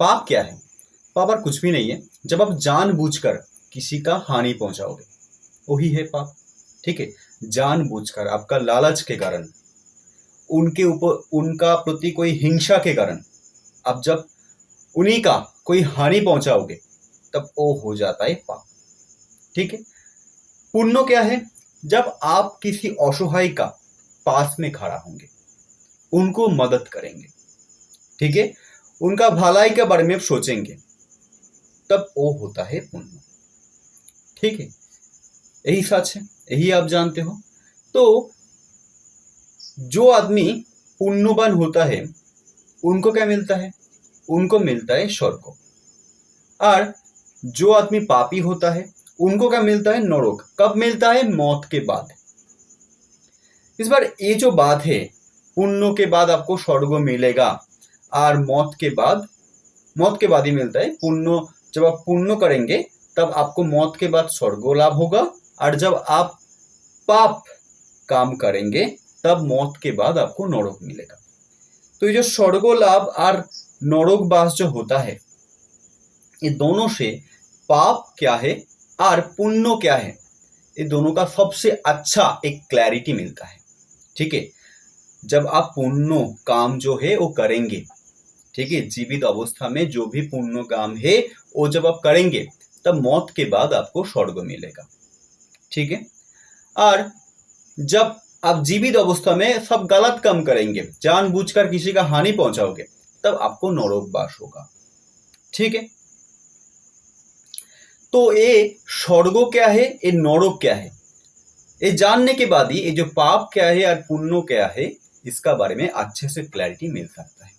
पाप क्या है? पाप और कुछ भी नहीं है। जब आप जानबूझकर किसी का हानि पहुंचाओगे, वही है पाप। ठीक है, जानबूझकर आपका लालच के कारण, उनके ऊपर उनका प्रति कोई हिंसा के कारण आप जब उन्हीं का कोई हानि पहुंचाओगे, तब वो हो जाता है पाप। ठीक है। पुण्य क्या है? जब आप किसी असहाय का पास में खड़ा होंगे, उनको मदद करेंगे, ठीक है, उनका भलाई के बारे में सोचेंगे, तब वो होता है पुण्य। ठीक है, यही सच है, यही आप जानते हो। तो जो आदमी पुण्यवान होता है, उनको क्या मिलता है? उनको मिलता है स्वर्ग। और जो आदमी पापी होता है, उनको क्या मिलता है? नरक। कब मिलता है? मौत के बाद। इस बार ये जो बात है, पुण्य के बाद आपको स्वर्ग मिलेगा और मौत के बाद ही मिलता है पुण्य। जब आप पुण्य करेंगे तब आपको मौत के बाद स्वर्ग लाभ होगा, और जब आप पाप काम करेंगे तब मौत के बाद आपको नरक मिलेगा। तो ये जो स्वर्ग लाभ और नरकवास जो होता है, ये दोनों से पाप क्या है और पुण्य क्या है, ये दोनों का सबसे अच्छा एक क्लैरिटी मिलता है। ठीक है, जब आप पुण्य काम जो है वो करेंगे, ठीक है, जीवित अवस्था में जो भी पुण्य काम है वो जब आप करेंगे, तब मौत के बाद आपको स्वर्ग मिलेगा। ठीक है। और जब आप जीवित अवस्था में सब गलत काम करेंगे, जानबूझकर किसी का हानि पहुंचाओगे, तब आपको नरकवास होगा। ठीक है। तो ये स्वर्ग क्या है, ये नरक क्या है, ये जानने के बाद ही ये जो पाप क्या है और पुण्य क्या है, इसका बारे में अच्छे से क्लैरिटी मिल सकता है।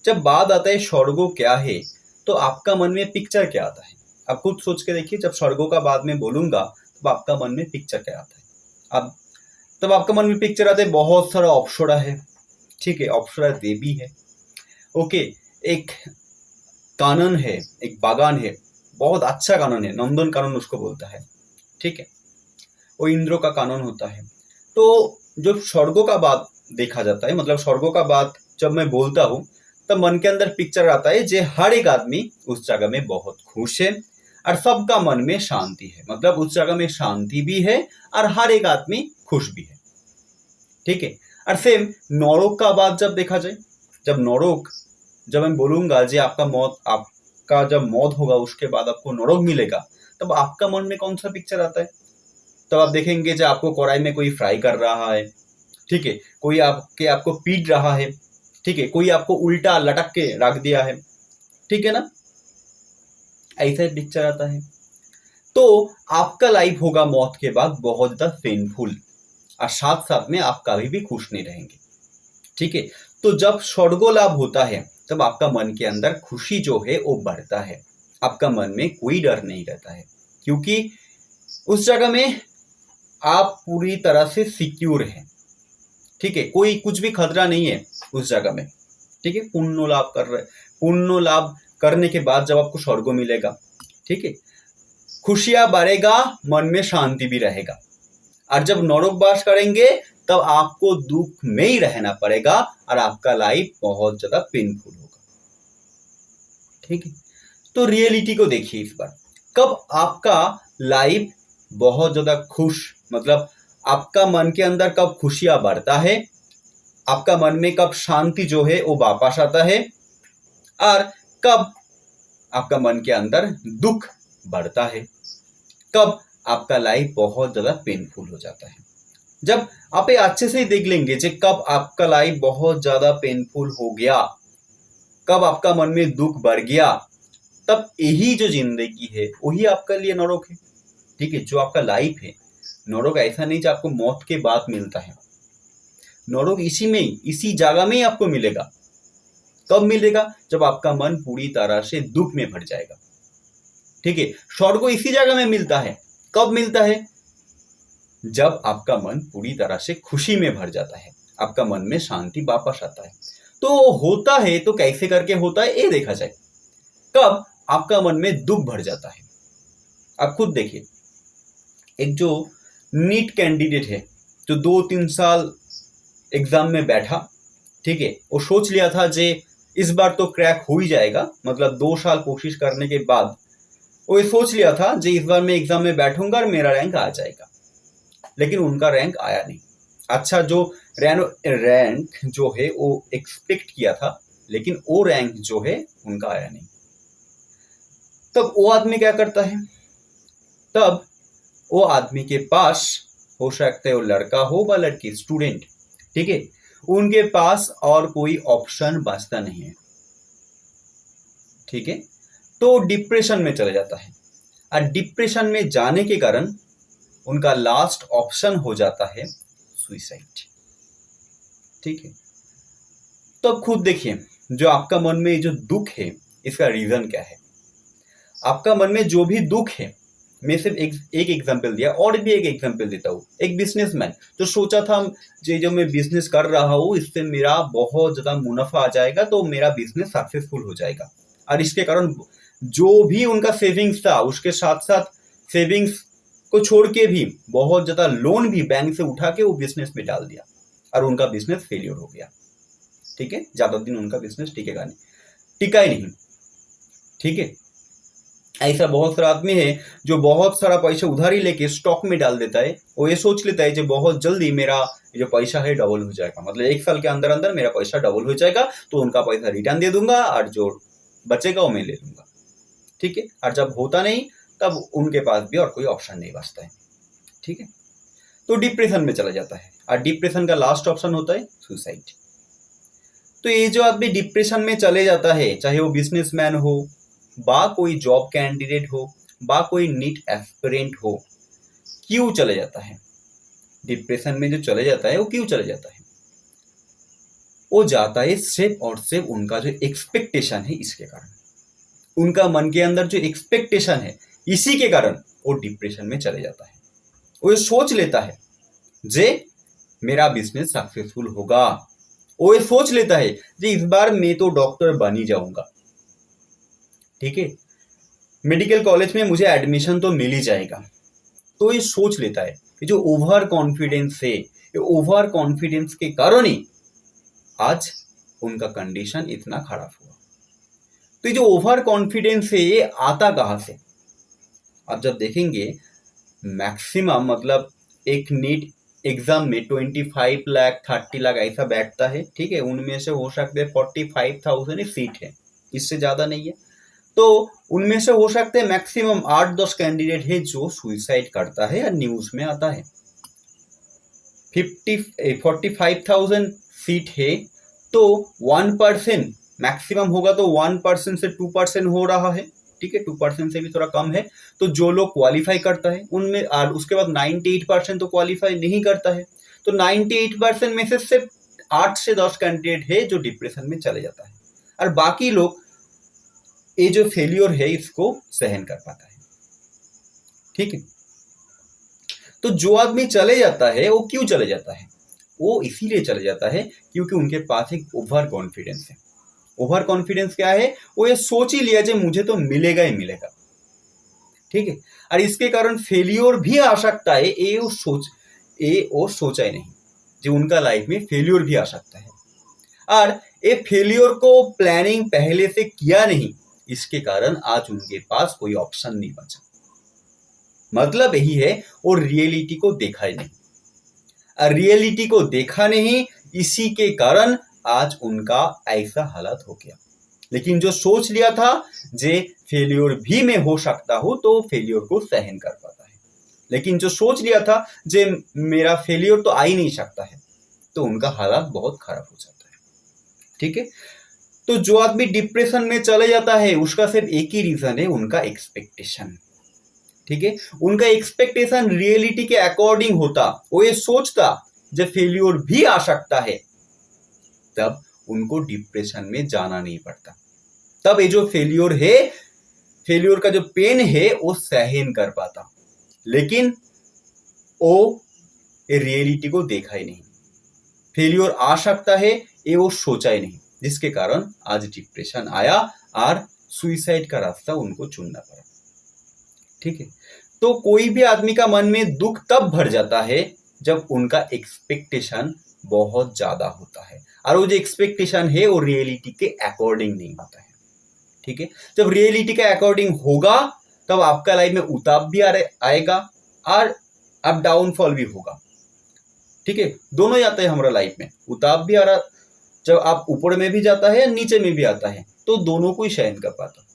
जब बात आता है स्वर्ग क्या है, तो आपका मन में पिक्चर क्या आता है? आप खुद सोच के देखिए, जब स्वर्ग का बाद में बोलूंगा तब आपका मन में पिक्चर क्या आता है? अब तब आपका मन में पिक्चर आता है बहुत सारा अप्सरा है। ठीक है, अप्सरा देवी है। ओके, एक कानन है, एक बागान है, बहुत अच्छा कानन है, नंदन कानन उसको बोलता है। ठीक है, वो इंद्र का कानून होता है। तो जब स्वर्गों का बात देखा जाता है, मतलब स्वर्गों का बात जब मैं बोलता हूँ, तब मन के अंदर पिक्चर आता है जे हर एक आदमी उस जगह में बहुत खुश है और सबका मन में शांति है, मतलब उस जगह में शांति भी है और हर एक आदमी खुश भी है। ठीक है। और सेम नरक का बात जब देखा जाए, जब नरक, जब मैं बोलूंगा जे आपका जब मौत होगा उसके बाद आपको नरक मिलेगा, तब आपका मन में कौन सा पिक्चर आता है? तब आप देखेंगे जो आपको कढ़ाई में कोई फ्राई कर रहा है, ठीक है, कोई आपको पीट रहा है, ठीक है, कोई आपको उल्टा लटक के रख दिया है, ठीक है ना, ऐसा पिक्चर आता है। तो आपका लाइफ होगा मौत के बाद बहुत ज्यादा पेनफुल, और साथ साथ में आप कभी भी खुश नहीं रहेंगे। ठीक है। तो जब स्वर्ग लाभ होता है, तब आपका मन के अंदर खुशी जो है वो बढ़ता है, आपका मन में कोई डर नहीं रहता है, क्योंकि उस जगह में आप पूरी तरह से सिक्योर हैं। ठीक है, कोई कुछ भी खतरा नहीं है उस जगह में। ठीक है, पुण्य लाभ करने के बाद जब आपको स्वर्ग मिलेगा, ठीक है, खुशियां बढ़ेगा, मन में शांति भी रहेगा। और जब नरकवास करेंगे तब आपको दुख में ही रहना पड़ेगा और आपका लाइफ बहुत ज्यादा पेनफुल होगा। ठीक है। तो रियलिटी को देखिए इस बार, कब आपका लाइफ बहुत ज्यादा खुश, मतलब आपका मन के अंदर कब खुशियां बढ़ता है, आपका मन में कब शांति जो है वो वापस आता है, और कब आपका मन के अंदर दुख बढ़ता है, कब आपका लाइफ बहुत ज्यादा पेनफुल हो जाता है। जब आप ये अच्छे से ही देख लेंगे कि कब आपका लाइफ बहुत ज्यादा पेनफुल हो गया, कब आपका मन में दुख बढ़ गया, तब यही जो जिंदगी है वही आपके लिए नरक है। ठीक है, जो आपका लाइफ है, नरक ऐसा नहीं जो आपको मौत के बाद मिलता है, नरक इसी में ही, इसी जगह में ही आपको मिलेगा। कब मिलेगा? जब आपका मन पूरी तरह से दुख में भर जाएगा। ठीक है, स्वर्ग इसी जगह में मिलता है। कब मिलता है? जब आपका मन पूरी तरह से खुशी में भर जाता है, आपका मन में शांति वापस आता है। तो होता है तो कैसे करके होता है ये देखा जाए। कब आपका मन में दुख भर जाता है, आप खुद देखिए। एक जो नीट कैंडिडेट है, जो 2-3 साल एग्जाम में बैठा, ठीक है, वो सोच लिया था जे इस बार तो क्रैक हो ही जाएगा, मतलब 2 साल कोशिश करने के बाद वो ये सोच लिया था कि इस बार मैं एग्जाम में बैठूंगा और मेरा रैंक आ जाएगा, लेकिन उनका रैंक आया नहीं। अच्छा, जो रैंक जो है वो एक्सपेक्ट किया था, लेकिन वो रैंक जो है उनका आया नहीं। तब वो आदमी क्या करता है? तब वो आदमी के पास, हो सकता है वो लड़का हो व लड़की, स्टूडेंट, ठीक है, उनके पास और कोई ऑप्शन बचता नहीं है, ठीक है, तो डिप्रेशन में चले जाता है। और डिप्रेशन में जाने के कारण उनका लास्ट ऑप्शन हो जाता है सुइसाइड, ठीक है। तो अब खुद देखिए, जो आपका मन में जो दुख है, इसका रीजन क्या है? आपका मन में जो भी दुख है, मैं सिर्फ एक एग्जांपल दिया, और भी एक एग्जांपल देता हूँ। एक बिजनेसमैन जो सोचा था जो मैं बिजनेस कर रहा हूँ इससे मेरा बहुत ज्यादा मुनाफा आ जाएगा, तो मेरा बिजनेस सक्सेसफुल हो जाएगा, और इसके कारण जो भी उनका सेविंग्स था उसके साथ साथ सेविंग्स को छोड़ के भी बहुत ज्यादा लोन भी बैंक से उठा के वो बिजनेस में डाल दिया, और उनका बिजनेस फेलियर हो गया, ठीक है। ज्यादा दिन उनका बिजनेस टिकेगा नहीं, टिका ही नहीं, ठीक है। ऐसा बहुत सारा आदमी है जो बहुत सारा पैसा उधारी लेके स्टॉक में डाल देता है। वो ये सोच लेता है कि बहुत जल्दी मेरा जो पैसा है डबल हो जाएगा, मतलब 1 साल के अंदर अंदर मेरा पैसा डबल हो जाएगा, तो उनका पैसा रिटर्न दे दूंगा और जो बचेगा वो मैं ले लूंगा, ठीक है। और जब होता नहीं तब उनके पास भी और कोई ऑप्शन नहीं बचता है, ठीक है। तो डिप्रेशन में चला जाता है, और डिप्रेशन का लास्ट ऑप्शन होता है सुसाइड। तो ये जो आदमी डिप्रेशन में चले जाता है, चाहे वो बिजनेसमैन हो, बा कोई जॉब कैंडिडेट हो, बा कोई नीट एस्पिरेंट हो, क्यों चले जाता है डिप्रेशन में? जो चले जाता है वो क्यों चले जाता है? वो जाता है सिर्फ और सिर्फ उनका जो एक्सपेक्टेशन है इसके कारण, उनका मन के अंदर जो एक्सपेक्टेशन है इसी के कारण वो डिप्रेशन में चले जाता है। वो ये सोच लेता है जे मेरा बिजनेस सक्सेसफुल होगा, वो ये सोच लेता है जे इस बार मैं तो डॉक्टर बन ही जाऊंगा, ठीक है, मेडिकल कॉलेज में मुझे एडमिशन तो मिल ही जाएगा। तो ये सोच लेता है कि जो ओवर कॉन्फिडेंस है, ये ओवर कॉन्फिडेंस के कारण ही आज उनका कंडीशन इतना खराब हुआ। तो ये जो ओवर कॉन्फिडेंस है ये आता कहाँ से? आप जब देखेंगे मैक्सिमम, मतलब एक नीट एग्जाम में 25 लाख 30 लाख ऐसा बैठता है, ठीक है, उनमें से हो सकते हैं 45,000 सीट है, इससे ज्यादा नहीं है। तो उनमें से हो सकते हैं मैक्सिमम 8-10 कैंडिडेट है जो सुइसाइड करता है या न्यूज में आता है। 45,000 सीट है तो 1% मैक्सिमम होगा, तो 1% से 2% हो रहा है, ठीक है, 2% से भी थोड़ा कम है। तो जो लोग क्वालिफाई करता है उनमें, और उसके बाद 98% तो क्वालिफाई नहीं करता है, तो 98% में से सिर्फ 8 से 10 कैंडिडेट है जो डिप्रेशन में चले जाता है, और बाकी लोग ये जो फेलियर है इसको सहन कर पाता है, ठीक है। तो जो आदमी चले जाता है वो क्यों चले जाता है? वो इसीलिए चले जाता है क्योंकि उनके पास एक ओवर कॉन्फिडेंस है। ओवर कॉन्फिडेंस क्या है? वो ये सोच ही लिया जो मुझे तो मिलेगा ही मिलेगा, ठीक है, और इसके कारण फेलियर भी आ सकता है, ये वो सोचा ही नहीं जो उनका लाइफ में फेलियर भी आ सकता है, और ये फेलियर को प्लानिंग पहले से किया नहीं, इसके कारण आज उनके पास कोई ऑप्शन नहीं बचा। मतलब यही है, वो रियलिटी को देखा ही नहीं, और रियलिटी को देखा नहीं, इसी के कारण आज उनका ऐसा हालत हो गया। लेकिन जो सोच लिया था जे फेलियर भी मैं हो सकता हूं, तो फेलियर को सहन कर पाता है। लेकिन जो सोच लिया था जे मेरा फेलियर तो आ ही नहीं सकता है, तो उनका हालत बहुत खराब हो जाता है, ठीक है। तो जो आदमी डिप्रेशन में चले जाता है उसका सिर्फ एक ही रीजन है, उनका एक्सपेक्टेशन, ठीक है। उनका एक्सपेक्टेशन रियलिटी के अकॉर्डिंग होता, वो ये सोचता जब फेलियर भी आ सकता है, तब उनको डिप्रेशन में जाना नहीं पड़ता। तब ये जो फेलियर है, फेलियर का जो पेन है वो सहन कर पाता। लेकिन वो रियलिटी को देखा ही नहीं, फेलियर आ सकता है ये वो सोचा ही नहीं, जिसके कारण आज डिप्रेशन आया और सुइसाइड का रास्ता उनको चुनना पड़ा, ठीक है। तो कोई भी आदमी का मन में दुख तब भर जाता है जब उनका एक्सपेक्टेशन बहुत ज्यादा होता है, और वो जो एक्सपेक्टेशन है वो रियलिटी के अकॉर्डिंग नहीं होता है। ठीक है, जब रियलिटी के अकॉर्डिंग होगा तब आपका लाइफ में उतार भी आएगा और अप डाउनफॉल भी होगा। ठीक है, दोनों ही आता है हमारा लाइफ में, उतार भी आ रहा, जब आप ऊपर में भी जाता है नीचे में भी आता है, तो दोनों को ही सहन कर पाता।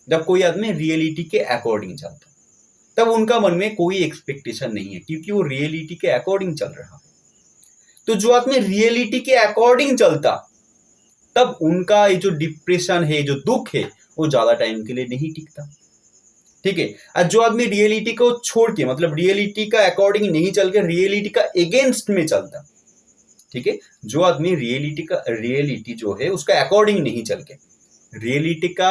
जब कोई आदमी रियलिटी के अकॉर्डिंग चलता तब उनका मन में कोई एक्सपेक्टेशन नहीं है, क्योंकि वो रियलिटी के अकॉर्डिंग चल रहा है। तो जो आदमी रियलिटी के अकॉर्डिंग चलता तब उनका ये जो डिप्रेशन है, जो दुख है, वो ज्यादा टाइम के लिए नहीं टिकता। ठीक है, और जो आदमी रियलिटी को छोड़ के, मतलब रियलिटी का अकॉर्डिंग नहीं चल के रियलिटी का अगेंस्ट में चलता, ठीक है, जो आदमी रियलिटी जो है उसका अकॉर्डिंग नहीं चल के रियलिटी का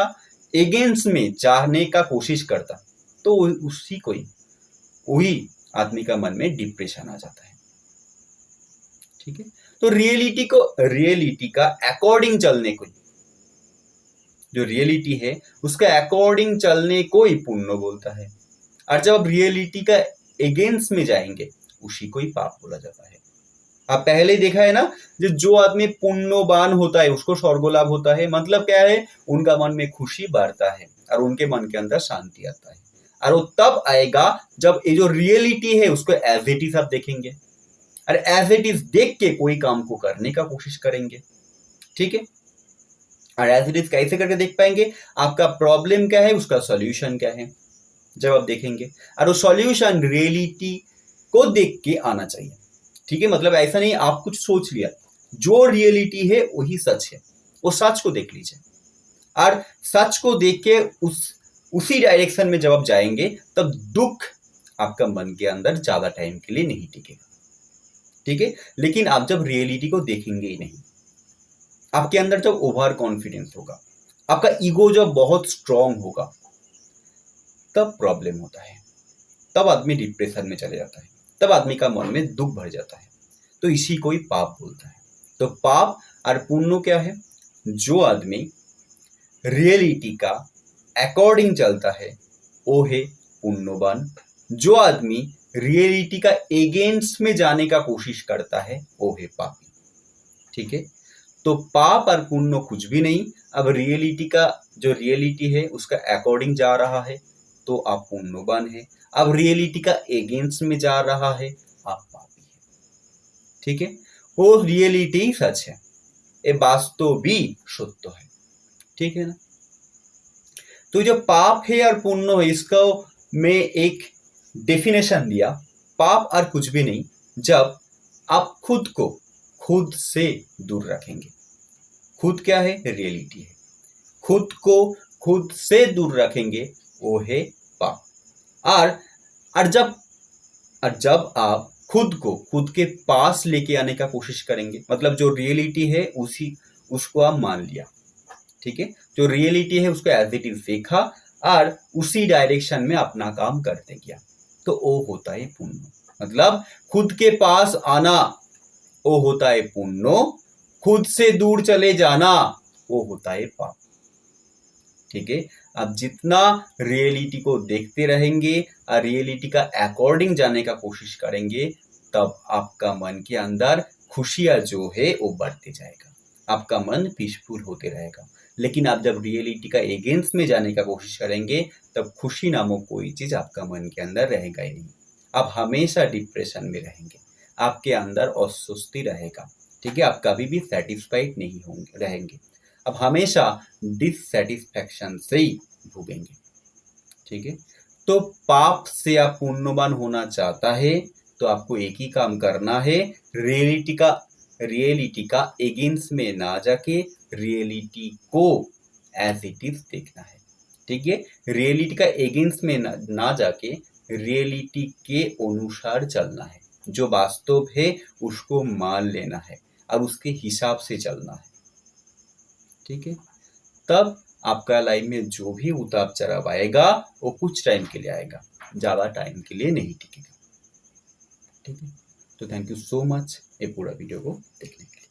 अगेंस्ट में जाने का कोशिश करता, तो उसी को ही वही आदमी का मन में डिप्रेशन आ जाता है। ठीक है, तो रियलिटी का अकॉर्डिंग चलने को, जो रियलिटी है उसका अकॉर्डिंग चलने को ही पुण्य बोलता है, और जब आप रियलिटी का अगेंस्ट में जाएंगे उसी को ही पाप बोला जाता है। आप पहले देखा है ना, जो आदमी पुण्यवान होता है उसको स्वर्ग लाभ होता है। मतलब क्या है, उनका मन में खुशी बढ़ता है और उनके मन के अंदर शांति आता है, और वो तब आएगा जब ये जो रियलिटी है उसको एज इट इज आप देखेंगे, और एज इट इज देख के कोई काम को करने का कोशिश करेंगे। ठीक है, और एज इट इज कैसे करके देख पाएंगे, आपका प्रॉब्लम क्या है उसका सॉल्यूशन क्या है जब आप देखेंगे, और वो सॉल्यूशन रियलिटी को देख के आना चाहिए। ठीक है, मतलब ऐसा नहीं आप कुछ सोच लिया, जो रियलिटी है वही सच है, वो सच को देख लीजिए, और सच को देख के उसी डायरेक्शन में जब आप जाएंगे तब दुख आपका मन के अंदर ज्यादा टाइम के लिए नहीं टिकेगा। ठीक है, लेकिन आप जब रियलिटी को देखेंगे ही नहीं, आपके अंदर जब ओवर कॉन्फिडेंस होगा, आपका ईगो जब बहुत स्ट्रांग होगा, तब प्रॉब्लम होता है, तब आदमी डिप्रेशन में चले जाता है, तब आदमी का मन में दुख भर जाता है। तो इसी को ही पाप बोलता है। तो पाप और पुण्य क्या है, जो आदमी रियलिटी का अकॉर्डिंग चलता है वो है पुण्यवान, जो आदमी रियलिटी का अगेंस्ट में जाने का कोशिश करता है वो है पापी। ठीक है, तो पाप और पुण्य कुछ भी नहीं। अब रियलिटी का जो रियलिटी है उसका अकॉर्डिंग जा रहा है तो आप पुण्यवान है, अब रियलिटी का अगेंस्ट में जा रहा है आप पापी है। ठीक है, वो रियलिटी सच है, ये वास्तव भी सत्य है। ठीक है ना, तो जो पाप है और पुण्य है इसको मैं एक डेफिनेशन दिया, पाप और कुछ भी नहीं जब आप खुद को खुद से दूर रखेंगे। खुद क्या है, रियलिटी है, खुद को खुद से दूर रखेंगे वो है पाप। और जब आप खुद को खुद के पास लेके आने का कोशिश करेंगे, मतलब जो रियलिटी है उसको आप मान लिया। ठीक है, जो रियलिटी है उसको एज इट इज देखा और उसी डायरेक्शन में अपना काम करते गया, तो वो होता है पुण्य। मतलब खुद के पास आना वो होता है पुण्य, खुद से दूर चले जाना वो होता है पाप। ठीक है, अब जितना रियलिटी को देखते रहेंगे और रियलिटी का अकॉर्डिंग जाने का कोशिश करेंगे, तब आपका मन के अंदर खुशियां जो है वो बढ़ते जाएगा, आपका मन पीसफुल होते रहेगा। लेकिन आप जब रियलिटी का अगेंस्ट में जाने का कोशिश करेंगे तब खुशी नामक कोई चीज आपका मन के अंदर रहेगा ही नहीं, आप हमेशा डिप्रेशन में रहेंगे, आपके अंदर अस्वस्थी रहेगा। ठीक है, आप कभी भी सेटिस्फाइड नहीं रहेंगे, अब हमेशा डिससेटिस्फैक्शन से ही भोगेंगे। ठीक है, तो पाप से आप पुण्यवान होना चाहता है तो आपको एक ही काम करना है, रियलिटी का अगेंस्ट में ना जाके रियलिटी को एज इट इज देखना है। ठीक है, रियलिटी का अगेंस्ट में ना जाके रियलिटी के अनुसार चलना है, जो वास्तव है उसको मान लेना है और उसके हिसाब से चलना है। ठीक है, तब आपका लाइफ में जो भी उतार चढ़ाव आएगा वो कुछ टाइम के लिए आएगा, ज्यादा टाइम के लिए नहीं टिकेगा। ठीक है, तो थैंक यू सो मच ये पूरा वीडियो को देखने के लिए।